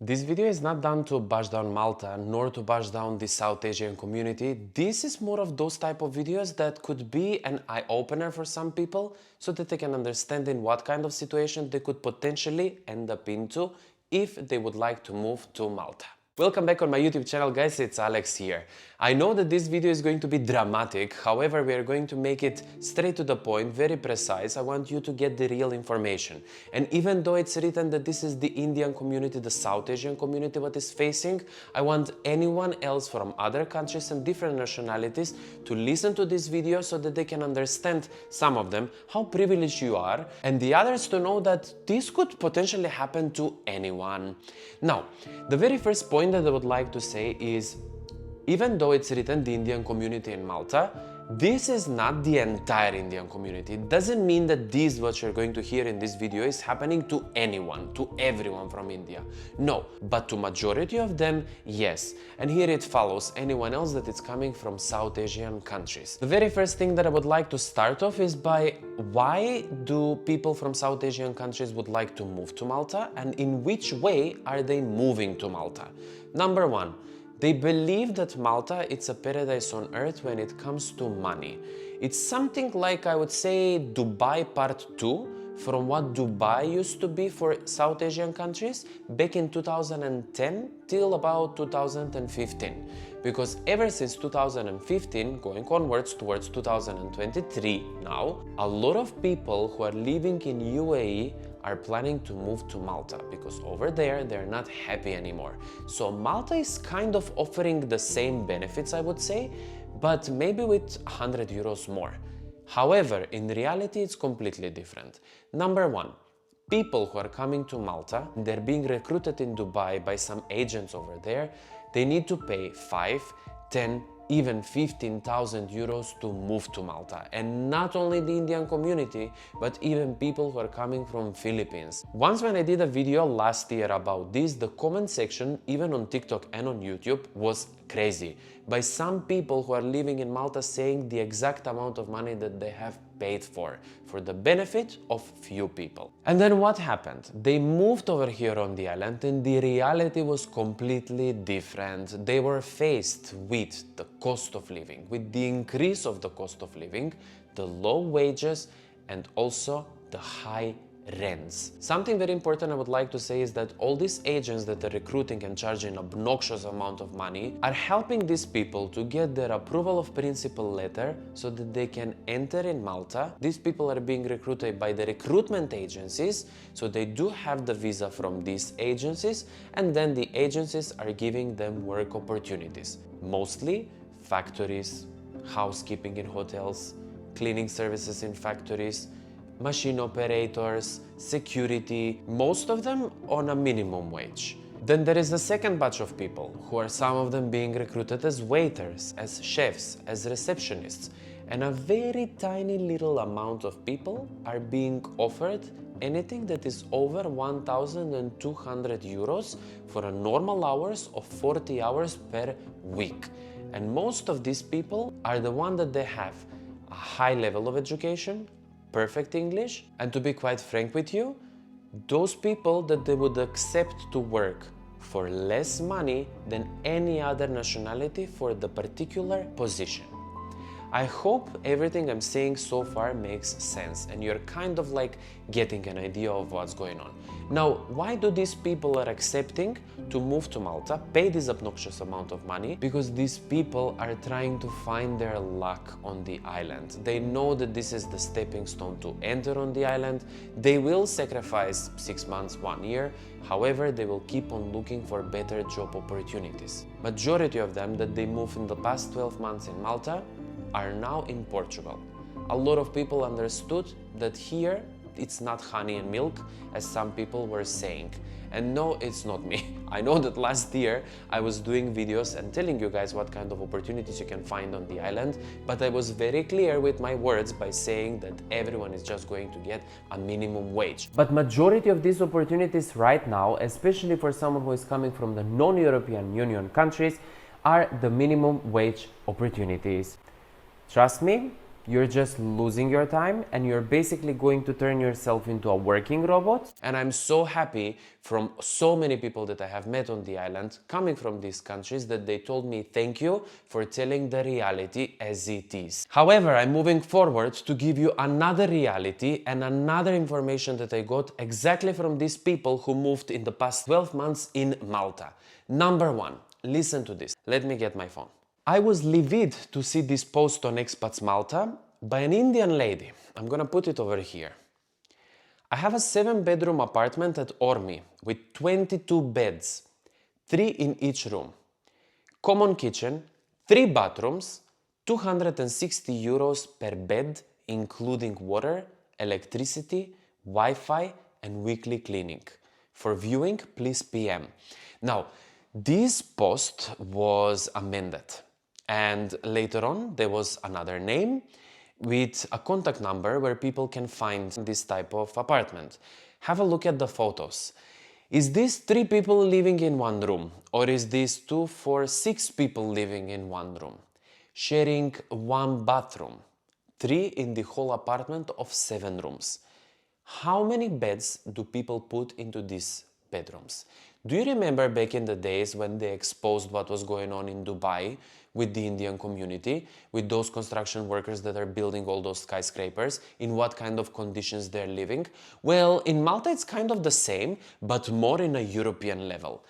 This video is not done to bash down Malta, nor to bash down the South Asian community. This is more of those type of videos that could be an eye-opener for some people so that they can understand in what kind of situation they could potentially end up into if they would like to move to Malta. Welcome back on my YouTube channel, guys, it's Alex here. I know that this video is going to be dramatic, however we are going to make it straight to the point, very precise. I want you to get the real information. And even though it's written that this is the Indian community, the South Asian community what is facing, I want anyone else from other countries and different nationalities to listen to this video so that they can understand, some of them, how privileged you are, and the others to know that this could potentially happen to anyone. Now, the very first point that I would like to say is, even though it's written the Indian community in Malta, this is not the entire Indian community. It doesn't mean that this, what you're going to hear in this video, is happening to anyone, to everyone from India. No, but to majority of them, yes. And here it follows anyone else that is coming from South Asian countries. The very first thing that I would like to start off is by why do people from South Asian countries would like to move to Malta, and in which way are they moving to Malta? Number one, they believe that Malta is a paradise on earth when it comes to money. It's something like, I would say, Dubai Part 2, from what Dubai used to be for South Asian countries back in 2010 till about 2015. Because ever since 2015, going onwards towards 2023 now, a lot of people who are living in UAE are planning to move to Malta because over there they're not happy anymore. So Malta is kind of offering the same benefits, I would say, but maybe with 100 euros more. However, in reality it's completely different. Number one, people who are coming to Malta, they're being recruited in Dubai by some agents over there. They need to pay 5, 10, even 15,000 euros to move to Malta. And not only the Indian community, but even people who are coming from Philippines. Once when I did a video last year about this, the comment section, even on TikTok and on YouTube, was crazy. By some people who are living in Malta saying the exact amount of money that they have paid for the benefit of few people. And then what happened? They moved over here on the island and the reality was completely different. They were faced with the cost of living, with the increase of the cost of living, the low wages, and also the high rents. Something very important I would like to say is that all these agents that are recruiting and charging obnoxious amount of money are helping these people to get their approval of principal letter so that they can enter in Malta. These people are being recruited by the recruitment agencies, so they do have the visa from these agencies, and then the agencies are giving them work opportunities. Mostly factories, housekeeping in hotels, cleaning services in factories, machine operators, security, most of them on a minimum wage. Then there is a second batch of people, who are some of them being recruited as waiters, as chefs, as receptionists, and a very tiny little amount of people are being offered anything that is over 1,200 euros for a normal hours of 40 hours per week. And most of these people are the ones that they have a high level of education, perfect English, and to be quite frank with you, those people that they would accept to work for less money than any other nationality for the particular position. I hope everything I'm saying so far makes sense and you're kind of like getting an idea of what's going on. Now, why do these people are accepting to move to Malta, pay this obnoxious amount of money? Because these people are trying to find their luck on the island. They know that this is the stepping stone to enter on the island. They will sacrifice 6 months, 1 year. However, they will keep on looking for better job opportunities. Majority of them that they moved in the past 12 months in Malta are now in Portugal. A lot of people understood that here it's not honey and milk, as some people were saying. And no, it's not me. I know that last year I was doing videos and telling you guys what kind of opportunities you can find on the island, but I was very clear with my words by saying that everyone is just going to get a minimum wage. But majority of these opportunities right now, especially for someone who is coming from the non-European Union countries, are the minimum wage opportunities. Trust me, You're just losing your time and you're basically going to turn yourself into a working robot. And I'm so happy from so many people that I have met on the island coming from these countries that they told me thank you for telling the reality as it is. However, I'm moving forward to give you another reality and another information that I got exactly from these people who moved in the past 12 months in Malta. Number one, listen to this. Let me get my phone. I was livid to see this post on Expats Malta by an Indian lady. I'm gonna put it over here. I have a 7-bedroom apartment at Ormi with 22 beds, 3 in each room. Common kitchen, 3 bathrooms, 260 euros per bed, including water, electricity, Wi-Fi, and weekly cleaning. For viewing, please PM. Now, this post was amended, and later on there was another name with a contact number where people can find this type of apartment. Have a look at the photos. Is this 3 people living in one room, or is this 2, 4, 6 people living in one room, sharing one bathroom, 3 in the whole apartment of 7 rooms? How many beds do people put into these bedrooms? Do you remember back in the days when they exposed what was going on in Dubai with the Indian community, with those construction workers that are building all those skyscrapers, in what kind of conditions they're living? Well, in Malta it's kind of the same, but more in a European level.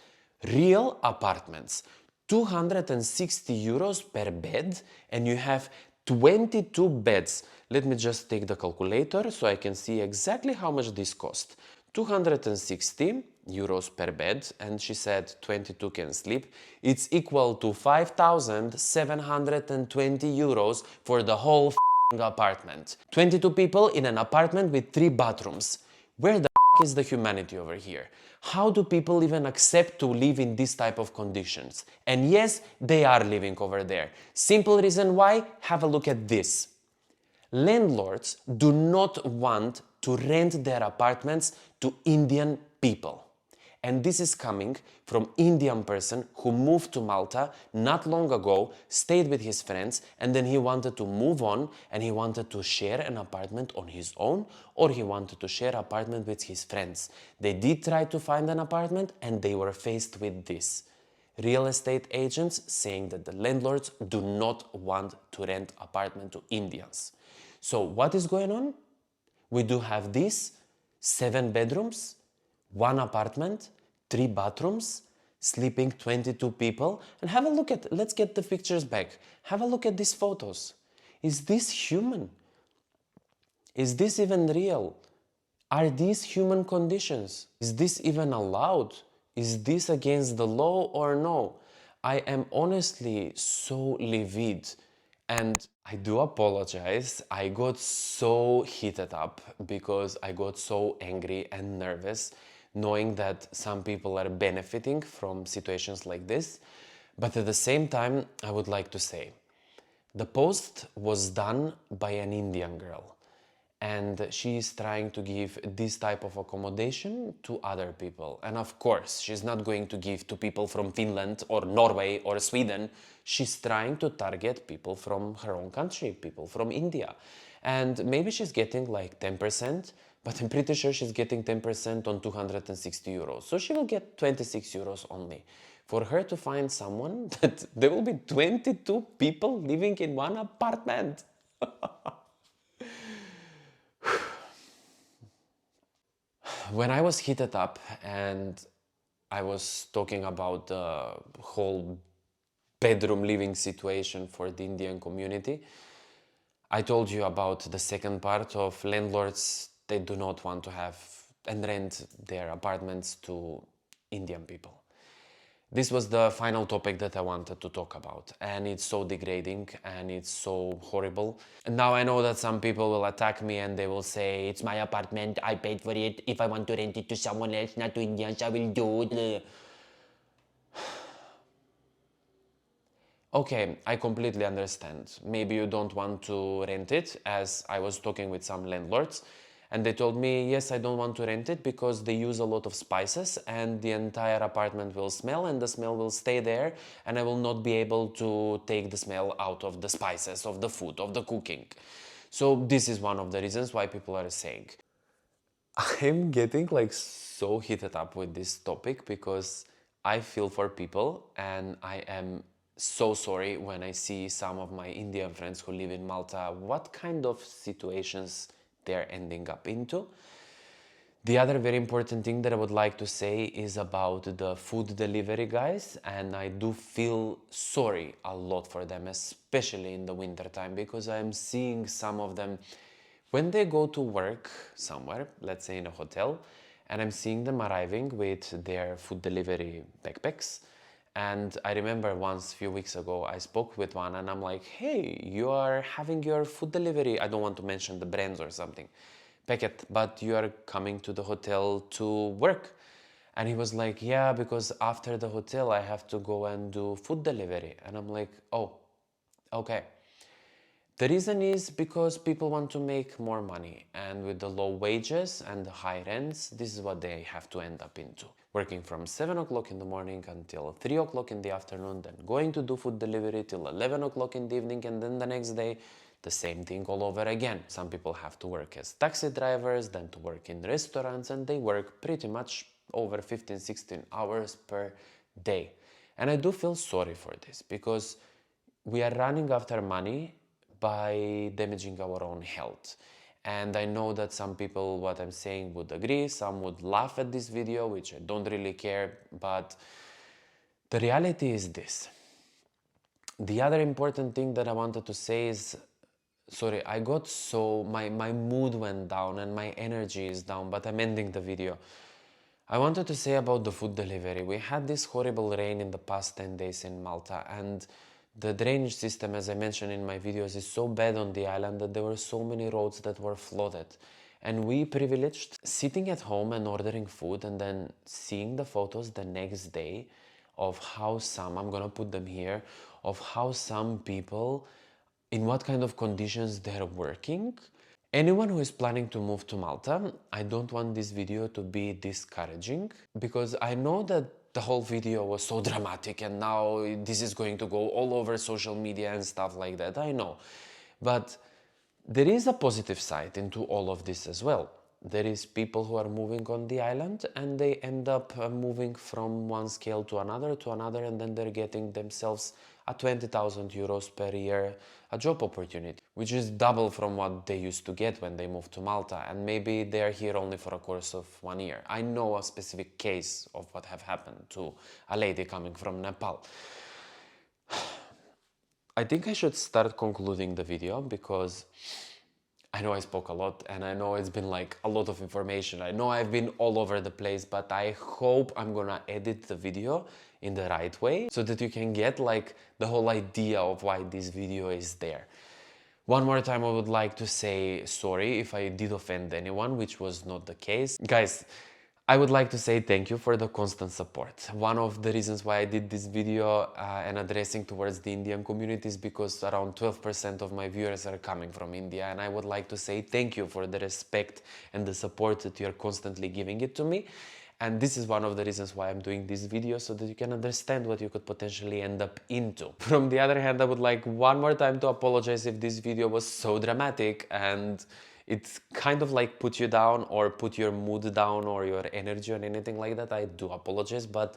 Real apartments, 260 euros per bed, and you have 22 beds. Let me just take the calculator so I can see exactly how much this cost. 260 euros per bed, and she said 22 can sleep. It's equal to 5,720 euros for the whole apartment. 22 people in an apartment with 3 bathrooms. Where the is the humanity over here? How do people even accept to live in this type of conditions? And yes, they are living over there. Simple reason why? Have a look at this. Landlords do not want to rent their apartments to Indian people. And this is coming from Indian person who moved to Malta not long ago, stayed with his friends, and then he wanted to move on and he wanted to share an apartment on his own, or he wanted to share apartment with his friends. They did try to find an apartment and they were faced with this. Real estate agents saying that the landlords do not want to rent apartment to Indians. So what is going on? We do have this 7 bedrooms, 1 apartment, 3 bathrooms, sleeping 22 people. And have a look at, let's get the pictures back. Have a look at these photos. Is this human? Is this even real? Are these human conditions? Is this even allowed? Is this against the law or no? I am honestly so livid, and I do apologize. I got so heated up because I got so angry and nervous knowing that some people are benefiting from situations like this. But at the same time, I would like to say, the post was done by an Indian girl, and she is trying to give this type of accommodation to other people. And of course, she's not going to give to people from Finland or Norway or Sweden. She's trying to target people from her own country, people from India. And maybe she's getting like 10%, but I'm pretty sure she's getting 10% on 260 euros. So she will get 26 euros only. For her to find someone that there will be 22 people living in one apartment. When I was heated up and I was talking about the whole bedroom living situation for the Indian community, I told you about the second part of landlords. They do not want to have and rent their apartments to Indian people. This was the final topic that I wanted to talk about, and it's so degrading and it's so horrible. And now I know that some people will attack me and they will say, it's my apartment, I paid for it, if I want to rent it to someone else, not to Indians, I will do it. Okay, I completely understand. Maybe you don't want to rent it, as I was talking with some landlords, And they told me, yes, I don't want to rent it because they use a lot of spices and the entire apartment will smell and the smell will stay there and I will not be able to take the smell out of the spices, of the food, of the cooking. So this is one of the reasons why people are saying. I'm getting like so heated up with this topic because I feel for people and I am so sorry when I see some of my Indian friends who live in Malta, what kind of situations they're ending up into. The other very important thing that I would like to say is about the food delivery guys, and I do feel sorry a lot for them, especially in the winter time, because I'm seeing some of them when they go to work somewhere, let's say in a hotel, and I'm seeing them arriving with their food delivery backpacks. And I remember once, a few weeks ago, I spoke with one and I'm like, hey, you are having your food delivery. I don't want to mention the brands or something packet, but you are coming to the hotel to work. And he was like, yeah, because after the hotel I have to go and do food delivery. And I'm like, oh, okay. The reason is because people want to make more money, and with the low wages and the high rents, this is what they have to end up into. Working from 7 o'clock in the morning until 3 o'clock in the afternoon, then going to do food delivery till 11 o'clock in the evening, and then the next day the same thing all over again. Some people have to work as taxi drivers, then to work in restaurants, and they work pretty much over 15, 16 hours per day. And I do feel sorry for this because we are running after money by damaging our own health. And I know that some people, what I'm saying, would agree, some would laugh at this video, which I don't really care, but the reality is this. The other important thing that I wanted to say is, sorry, I got so, my mood went down and my energy is down, but I'm ending the video. I wanted to say about the food delivery. We had this horrible rain in the past 10 days in Malta, and the drainage system, as I mentioned in my videos, is so bad on the island that there were so many roads that were flooded. And we privileged sitting at home and ordering food and then seeing the photos the next day of how some, I'm gonna put them here, of how some people, in what kind of conditions they're working. Anyone who is planning to move to Malta, I don't want this video to be discouraging because I know that the whole video was so dramatic and now this is going to go all over social media and stuff like that, I know. But there is a positive side into all of this as well. There is people who are moving on the island and they end up moving from one scale to another, and then they're getting themselves a 20,000 euros per year a job opportunity, which is double from what they used to get when they moved to Malta, and maybe they're here only for a course of 1 year. I know a specific case of what have happened to a lady coming from Nepal. I think I should start concluding the video because I know I spoke a lot and I know it's been like a lot of information. I know I've been all over the place, but I hope I'm gonna edit the video in the right way so that you can get like the whole idea of why this video is there. One more time, I would like to say sorry if I did offend anyone, which was not the case. Guys, I would like to say thank you for the constant support. One of the reasons why I did this video and addressing towards the Indian community is because around 12% of my viewers are coming from India, and I would like to say thank you for the respect and the support that you're constantly giving it to me. And this is one of the reasons why I'm doing this video, so that you can understand what you could potentially end up into. From the other hand, I would like one more time to apologize if this video was so dramatic and it's kind of like put you down or put your mood down or your energy or anything like that. I do apologize, but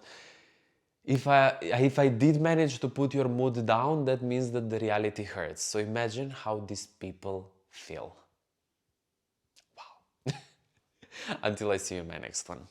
if I did manage to put your mood down, that means that the reality hurts. So imagine how these people feel. Wow. Until I see you in my next one.